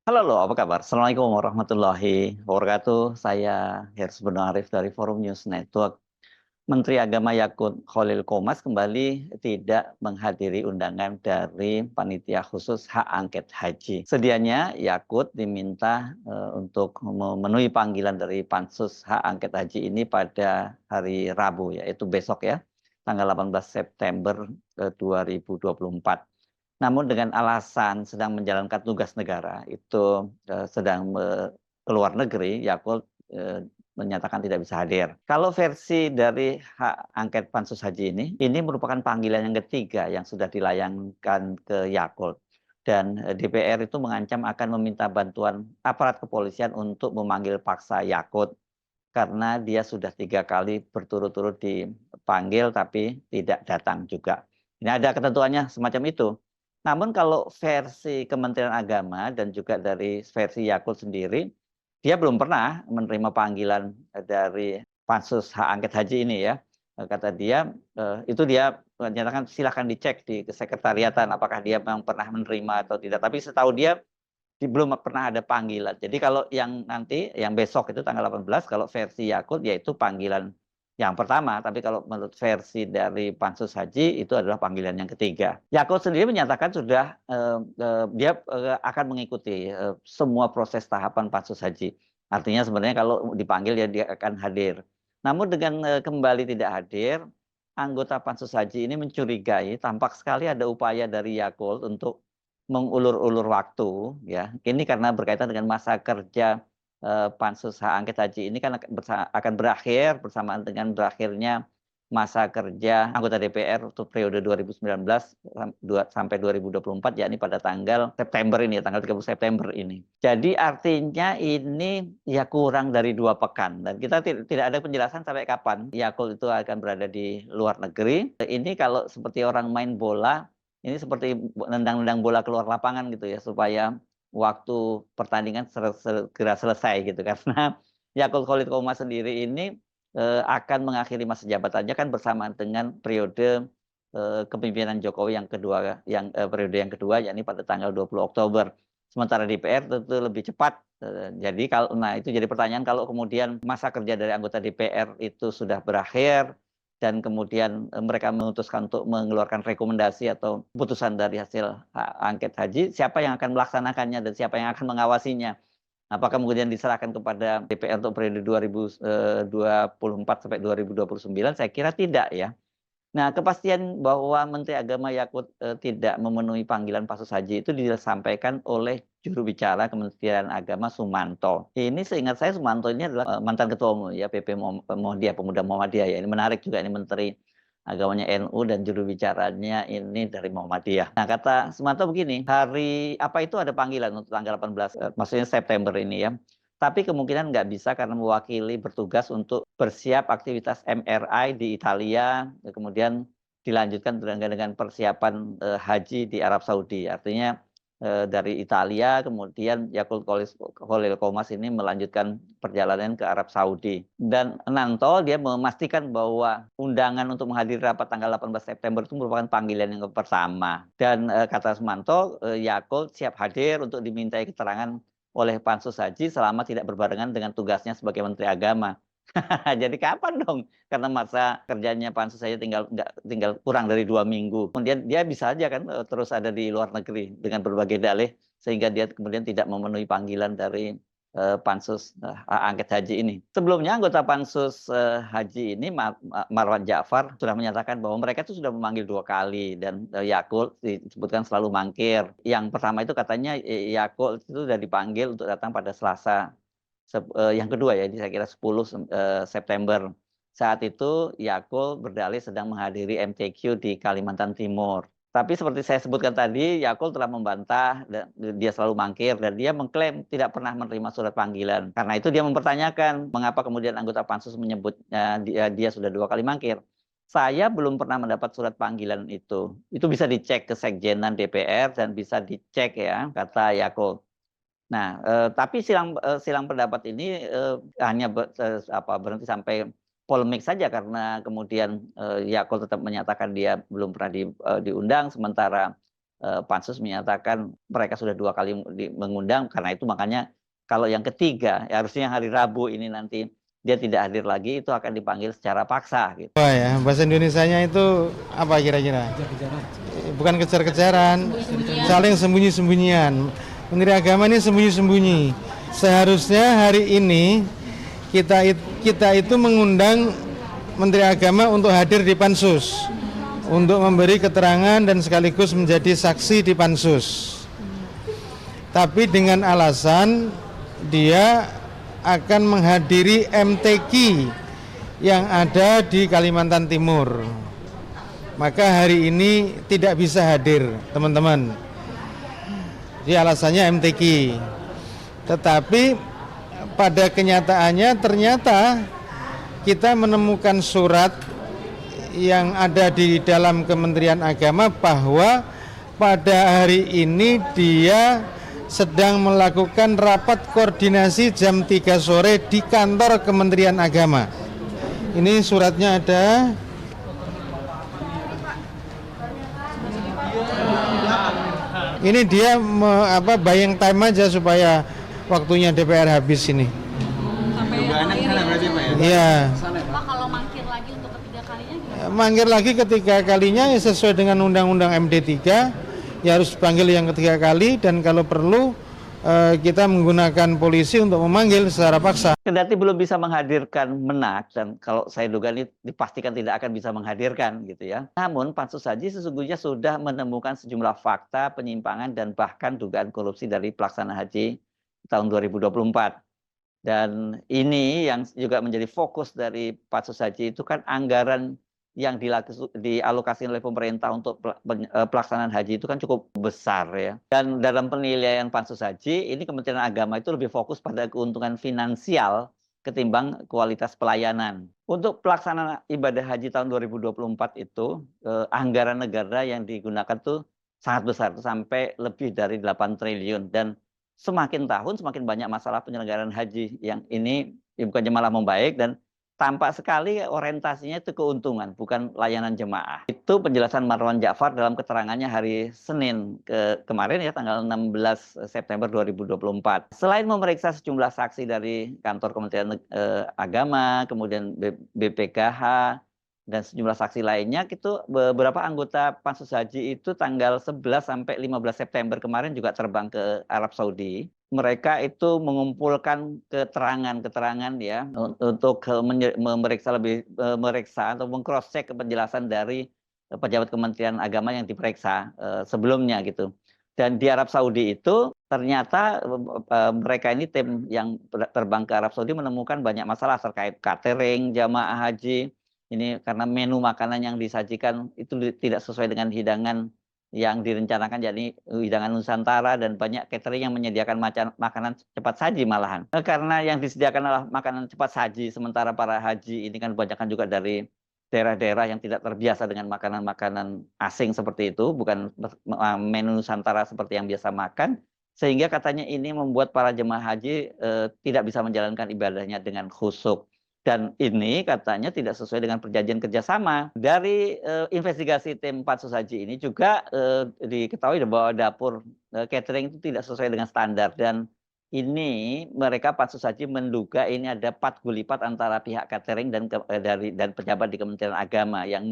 Halo, apa kabar? Assalamualaikum warahmatullahi wabarakatuh. Saya Hersy Arif dari Forum News Network. Menteri Agama Yakut Khalil Qomas kembali tidak menghadiri undangan dari Panitia Khusus Hak Angket Haji. Sedianya Yakut diminta untuk memenuhi panggilan dari Pansus Hak Angket Haji ini pada hari Rabu, yaitu besok ya, tanggal 18 September 2024. Namun dengan alasan sedang menjalankan tugas negara, itu sedang ke luar negeri, Yakult menyatakan tidak bisa hadir. Kalau versi dari hak angket Pansus Haji ini merupakan panggilan yang ketiga yang sudah dilayangkan ke Yakult. Dan DPR itu mengancam akan meminta bantuan aparat kepolisian untuk memanggil paksa Yakult karena dia sudah 3 kali berturut-turut dipanggil tapi tidak datang juga. Ini ada ketentuannya semacam itu. Namun kalau versi Kementerian Agama dan juga dari versi Yakult sendiri, dia belum pernah menerima panggilan dari Pansus Hak Angket Haji ini ya. Kata dia, itu dia menyatakan silahkan dicek di kesekretariatan apakah dia memang pernah menerima atau tidak. Tapi setahu dia belum pernah ada panggilan. Jadi kalau yang nanti, yang besok itu tanggal 18, kalau versi Yakult yaitu panggilan yang pertama, tapi kalau menurut versi dari Pansus Haji itu adalah panggilan yang ketiga. Yakult sendiri menyatakan sudah dia akan mengikuti semua proses tahapan Pansus Haji. Artinya sebenarnya kalau dipanggil ya dia akan hadir. Namun dengan kembali tidak hadir, anggota Pansus Haji ini mencurigai tampak sekali ada upaya dari Yakult untuk mengulur-ulur waktu ya. Ini karena berkaitan dengan masa kerja Pansus Hak Angket Haji ini kan akan berakhir bersamaan dengan berakhirnya masa kerja anggota DPR untuk periode 2019 sampai 2024 yakni pada tanggal September ini, tanggal 30 September ini. Jadi artinya ini ya kurang dari 2 pekan dan kita tidak ada penjelasan sampai kapan Yakult itu akan berada di luar negeri. Ini kalau seperti orang main bola, ini seperti nendang-nendang bola keluar lapangan gitu ya supaya waktu pertandingan segera selesai gitu karena Yakult Khalil Qomas sendiri ini akan mengakhiri masa jabatannya kan bersamaan dengan periode kepemimpinan Jokowi yang kedua, yang periode yang kedua yakni pada tanggal 20 Oktober. Sementara DPR tentu lebih cepat. Jadi kalau itu jadi pertanyaan kalau kemudian masa kerja dari anggota DPR itu sudah berakhir dan kemudian mereka memutuskan untuk mengeluarkan rekomendasi atau putusan dari hasil angket haji, siapa yang akan melaksanakannya dan siapa yang akan mengawasinya? Apakah kemudian diserahkan kepada DPR untuk periode 2024 sampai 2029? Saya kira tidak ya. Nah, kepastian bahwa Menteri Agama Yakut tidak memenuhi panggilan Pansus Haji itu disampaikan oleh juru bicara Kementerian Agama Sumanto. Ini seingat saya Sumanto ini adalah mantan ketua umum ya PP Muhammadiyah, Pemuda Muhammadiyah ya. Ini menarik juga ini Menteri Agamanya NU dan juru bicaranya ini dari Muhammadiyah. Nah, kata Sumanto begini, hari apa itu ada panggilan untuk tanggal 18, maksudnya September ini ya. Tapi kemungkinan nggak bisa karena mewakili bertugas untuk bersiap aktivitas MRI di Italia, kemudian dilanjutkan dengan persiapan haji di Arab Saudi. Artinya dari Italia, kemudian Yakult Khalil Qomas ini melanjutkan perjalanan ke Arab Saudi. Dan Nanto dia memastikan bahwa undangan untuk menghadiri rapat tanggal 18 September itu merupakan panggilan yang pertama. Dan kata Sumanto, Yakult siap hadir untuk dimintai keterangan oleh Pansus Haji selama tidak berbarengan dengan tugasnya sebagai Menteri Agama. Jadi kapan dong? Karena masa kerjanya Pansus saja tinggal kurang dari 2 minggu. Kemudian dia bisa aja kan terus ada di luar negeri dengan berbagai dalih sehingga dia kemudian tidak memenuhi panggilan dari Pansus angket haji ini. Sebelumnya anggota Pansus haji ini Marwan Ja'far sudah menyatakan bahwa mereka itu sudah memanggil 2 kali dan Yakult disebutkan selalu mangkir. Yang pertama itu katanya Yakult itu sudah dipanggil untuk datang pada Selasa yang kedua ya, saya kira 10 September. Saat itu Yakult berdalih sedang menghadiri MTQ di Kalimantan Timur. Tapi seperti saya sebutkan tadi, Yakult telah membantah, dia selalu mangkir, dan dia mengklaim tidak pernah menerima surat panggilan. Karena itu dia mempertanyakan mengapa kemudian anggota Pansus menyebutnya dia sudah 2 kali mangkir. Saya belum pernah mendapat surat panggilan itu. Itu bisa dicek ke Sekjenan DPR dan bisa dicek ya, kata Yakult. Nah, tapi silang pendapat ini hanya berhenti sampai polemik saja karena kemudian Yakult tetap menyatakan dia belum pernah diundang, sementara Pansus menyatakan mereka sudah 2 kali mengundang, karena itu makanya kalau yang ketiga, ya harusnya hari Rabu ini nanti dia tidak hadir lagi, itu akan dipanggil secara paksa gitu. Wah ya, bahasa Indonesianya itu apa kira-kira? Bukan kejar-kejaran, saling sembunyi-sembunyian. Menteri Agama ini sembunyi-sembunyi. Seharusnya hari ini kita itu mengundang Menteri Agama untuk hadir di Pansus, untuk memberi keterangan dan sekaligus menjadi saksi di Pansus. Tapi dengan alasan dia akan menghadiri MTQ yang ada di Kalimantan Timur. Maka hari ini tidak bisa hadir, teman-teman. Jadi alasannya MTQ. Tetapi pada kenyataannya ternyata kita menemukan surat yang ada di dalam Kementerian Agama bahwa pada hari ini dia sedang melakukan rapat koordinasi jam 3 sore di kantor Kementerian Agama. Ini suratnya ada. Ini dia buying time aja supaya waktunya DPR habis ini. Dugaannya kesana berarti Pak ya? Iya. Pak, kalau mangkir lagi untuk ketiga kalinya gimana? Mangkir lagi ketiga kalinya ya sesuai dengan Undang-Undang MD3, ya harus dipanggil yang ketiga kali, dan kalau perlu kita menggunakan polisi untuk memanggil secara paksa. Kendati belum bisa menghadirkan Menak, dan kalau saya duga ini dipastikan tidak akan bisa menghadirkan gitu ya. Namun Pansus Haji sesungguhnya sudah menemukan sejumlah fakta penyimpangan dan bahkan dugaan korupsi dari pelaksanaan haji tahun 2024. Dan ini yang juga menjadi fokus dari Pansus Haji itu kan anggaran yang dialokasi oleh pemerintah untuk pelaksanaan haji itu kan cukup besar ya. Dan dalam penilaian Pansus Haji, ini Kementerian Agama itu lebih fokus pada keuntungan finansial ketimbang kualitas pelayanan. Untuk pelaksanaan ibadah haji tahun 2024 itu, anggaran negara yang digunakan tuh sangat besar, sampai lebih dari 8 triliun. Dan semakin tahun semakin banyak masalah penyelenggaraan haji yang ini bukannya malah membaik, dan tampak sekali orientasinya itu keuntungan, bukan layanan jemaah. Itu penjelasan Marwan Ja'far dalam keterangannya hari Senin kemarin ya, tanggal 16 September 2024. Selain memeriksa sejumlah saksi dari kantor Kementerian Agama, kemudian BPKH, dan sejumlah saksi lainnya, itu beberapa anggota Pansus Haji itu tanggal 11 sampai 15 September kemarin juga terbang ke Arab Saudi. Mereka itu mengumpulkan keterangan ya untuk memeriksa atau mengcross check penjelasan dari pejabat Kementerian Agama yang diperiksa sebelumnya gitu. Dan di Arab Saudi itu ternyata mereka ini tim yang terbang ke Arab Saudi menemukan banyak masalah terkait catering jamaah haji. Ini karena menu makanan yang disajikan itu tidak sesuai dengan hidangan yang direncanakan, jadi hidangan Nusantara, dan banyak catering yang menyediakan makanan cepat saji malahan. Karena yang disediakan adalah makanan cepat saji, sementara para haji ini kan kebanyakan juga dari daerah-daerah yang tidak terbiasa dengan makanan-makanan asing seperti itu, bukan menu Nusantara seperti yang biasa makan, sehingga katanya ini membuat para jemaah haji tidak bisa menjalankan ibadahnya dengan khusyuk. Dan ini katanya tidak sesuai dengan perjanjian kerjasama. Dari investigasi tim Pansus Haji ini juga diketahui bahwa dapur catering itu tidak sesuai dengan standar. Dan ini mereka Pansus Haji menduga ini ada patgulipat antara pihak catering dan pejabat di Kementerian Agama yang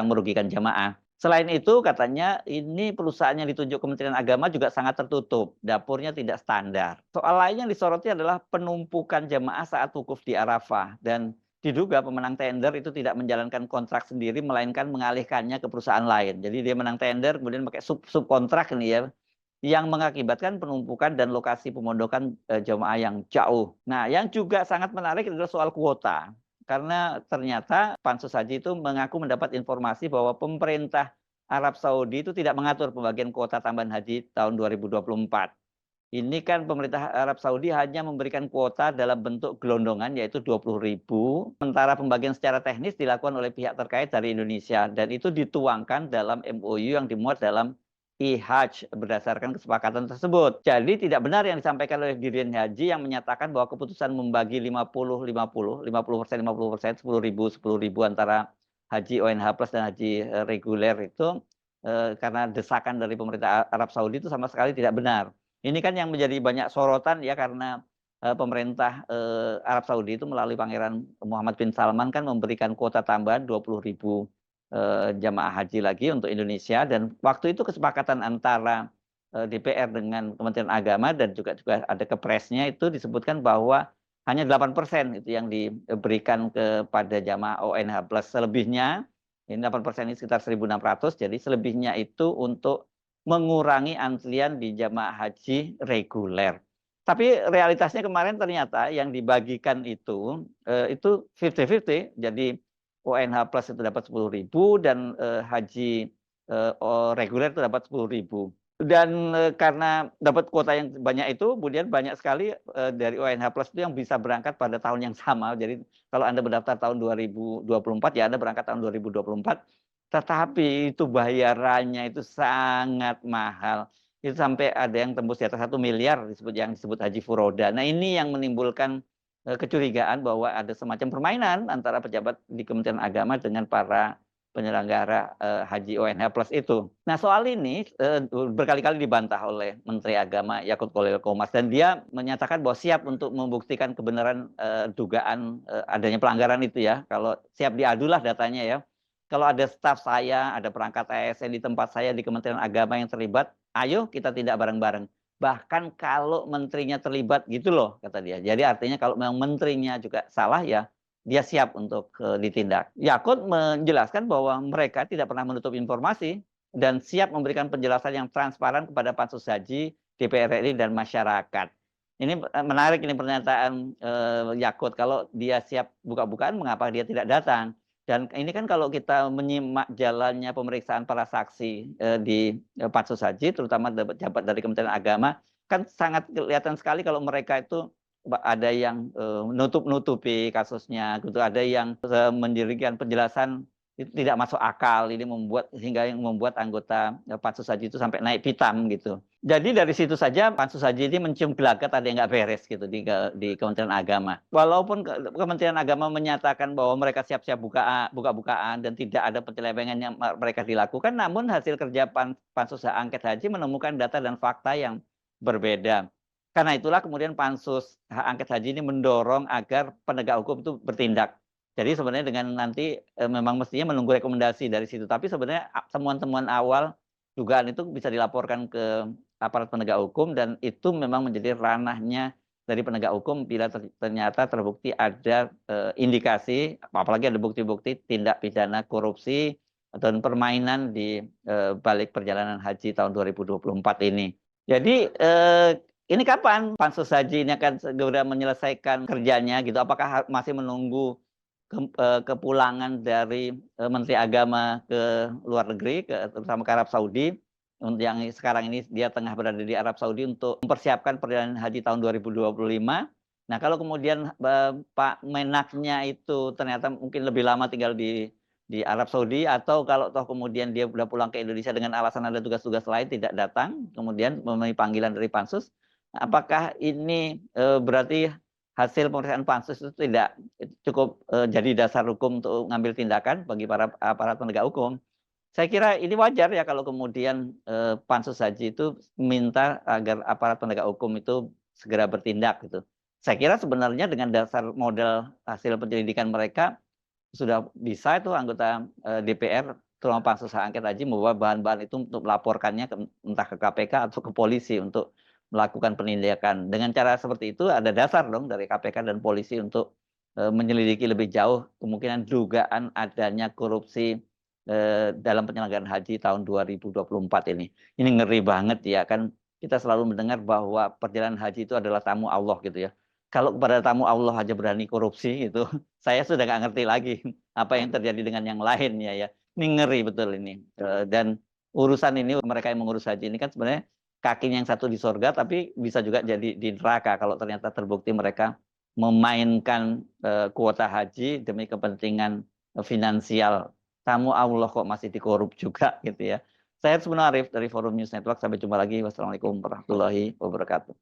merugikan jamaah. Selain itu katanya ini perusahaan yang ditunjuk Kementerian Agama juga sangat tertutup, dapurnya tidak standar. Soal lain yang disoroti adalah penumpukan jamaah saat wukuf di Arafah, dan diduga pemenang tender itu tidak menjalankan kontrak sendiri melainkan mengalihkannya ke perusahaan lain. Jadi dia menang tender kemudian pakai subkontrak ini ya, yang mengakibatkan penumpukan dan lokasi pemondokan jamaah yang jauh. Nah, yang juga sangat menarik adalah soal kuota. Karena ternyata Pansus Haji itu mengaku mendapat informasi bahwa pemerintah Arab Saudi itu tidak mengatur pembagian kuota tambahan haji tahun 2024. Ini kan pemerintah Arab Saudi hanya memberikan kuota dalam bentuk gelondongan, yaitu 20.000. Sementara pembagian secara teknis dilakukan oleh pihak terkait dari Indonesia, dan itu dituangkan dalam MOU yang dimuat dalam IHAJ berdasarkan kesepakatan tersebut. Jadi tidak benar yang disampaikan oleh Dirjen Haji yang menyatakan bahwa keputusan membagi 50% 10.000 antara haji ONH plus dan haji reguler itu karena desakan dari pemerintah Arab Saudi itu sama sekali tidak benar. Ini kan yang menjadi banyak sorotan ya karena pemerintah Arab Saudi itu melalui Pangeran Muhammad bin Salman kan memberikan kuota tambahan 20.000 jamaah haji lagi untuk Indonesia, dan waktu itu kesepakatan antara DPR dengan Kementerian Agama dan juga ada kepresnya itu disebutkan bahwa hanya 8% itu yang diberikan kepada jamaah ONH plus. Selebihnya, ini 8% ini sekitar 1.600, jadi selebihnya itu untuk mengurangi antrian di jamaah haji reguler. Tapi realitasnya kemarin ternyata yang dibagikan itu 50-50, jadi ONH plus itu dapat 10.000 dan haji reguler itu dapat 10.000. Dan karena dapat kuota yang banyak itu, kemudian banyak sekali dari ONH Plus itu yang bisa berangkat pada tahun yang sama. Jadi kalau Anda mendaftar tahun 2024, ya Anda berangkat tahun 2024. Tetapi itu bayarannya itu sangat mahal. Itu sampai ada yang tembus di atas 1 miliar yang disebut haji furoda. Nah ini yang menimbulkan kecurigaan bahwa ada semacam permainan antara pejabat di Kementerian Agama dengan para penyelenggara haji ONH Plus itu. Nah soal ini berkali-kali dibantah oleh Menteri Agama Yakut Khalil Qomas, dan dia menyatakan bahwa siap untuk membuktikan kebenaran dugaan adanya pelanggaran itu ya. Kalau siap diadulah datanya ya. Kalau ada staf saya, ada perangkat ASN di tempat saya di Kementerian Agama yang terlibat, ayo kita tindak bareng-bareng. Bahkan kalau menterinya terlibat gitu loh, kata dia. Jadi artinya kalau memang menterinya juga salah ya, dia siap untuk ditindak. Yakut menjelaskan bahwa mereka tidak pernah menutup informasi dan siap memberikan penjelasan yang transparan kepada Pansus Haji, DPR RI, dan masyarakat. Ini menarik ini pernyataan Yakut. Kalau dia siap buka-bukaan, mengapa dia tidak datang? Dan ini kan kalau kita menyimak jalannya pemeriksaan para saksi di Pansus Haji, terutama pejabat dari Kementerian Agama, kan sangat kelihatan sekali kalau mereka itu ada yang nutup-nutupi kasusnya, gitu. Ada yang mendirikan penjelasan itu tidak masuk akal. Ini membuat anggota Pansus Haji itu sampai naik pitam gitu. Jadi dari situ saja Pansus Haji ini mencium gelagat ada yang nggak beres gitu di Kementerian Agama. Walaupun Kementerian Agama menyatakan bahwa mereka siap-siap buka-bukaan dan tidak ada penyelewengan yang mereka dilakukan, namun hasil kerja Pansus Angket Haji menemukan data dan fakta yang berbeda. Karena itulah kemudian Pansus Hak Angket Haji ini mendorong agar penegak hukum itu bertindak. Jadi sebenarnya dengan nanti memang mestinya menunggu rekomendasi dari situ. Tapi sebenarnya temuan-temuan awal dugaan itu bisa dilaporkan ke aparat penegak hukum, dan itu memang menjadi ranahnya dari penegak hukum bila ternyata terbukti ada indikasi, apalagi ada bukti-bukti tindak pidana korupsi atau permainan di balik perjalanan haji tahun 2024 ini. Jadi ini kapan Pansus Haji ini akan segera menyelesaikan kerjanya gitu? Apakah masih menunggu kepulangan dari Menteri Agama ke luar negeri, terutama ke Arab Saudi, yang sekarang ini dia tengah berada di Arab Saudi untuk mempersiapkan perjalanan haji tahun 2025. Nah kalau kemudian Pak Menaknya itu ternyata mungkin lebih lama tinggal di Arab Saudi, atau kalau toh kemudian dia sudah pulang ke Indonesia dengan alasan ada tugas-tugas lain tidak datang, kemudian memenuhi panggilan dari Pansus, apakah ini berarti hasil pemeriksaan Pansus itu tidak cukup jadi dasar hukum untuk mengambil tindakan bagi para aparat penegak hukum? Saya kira ini wajar ya kalau kemudian Pansus Haji itu minta agar aparat penegak hukum itu segera bertindak gitu. Saya kira sebenarnya dengan dasar model hasil penyelidikan mereka sudah bisa itu anggota DPR terutama Pansus Hak Angket Haji membawa bahan-bahan itu untuk melaporkannya entah ke KPK atau ke polisi untuk melakukan penindakan. Dengan cara seperti itu ada dasar dong dari KPK dan polisi untuk menyelidiki lebih jauh kemungkinan dugaan adanya korupsi dalam penyelenggaraan haji tahun 2024 ini. Ini ngeri banget ya kan, kita selalu mendengar bahwa perjalanan haji itu adalah tamu Allah gitu ya. Kalau kepada tamu Allah aja berani korupsi gitu, saya sudah nggak ngerti lagi apa yang terjadi dengan yang lainnya ya. Ini ngeri betul ini. Dan urusan ini mereka yang mengurus haji ini kan sebenarnya kakinya yang satu di sorga, tapi bisa juga jadi di neraka kalau ternyata terbukti mereka memainkan kuota haji demi kepentingan finansial. Tamu Allah kok masih dikorup juga gitu ya. Saya Arif dari Forum News Network. Sampai jumpa lagi. Wassalamualaikum warahmatullahi wabarakatuh.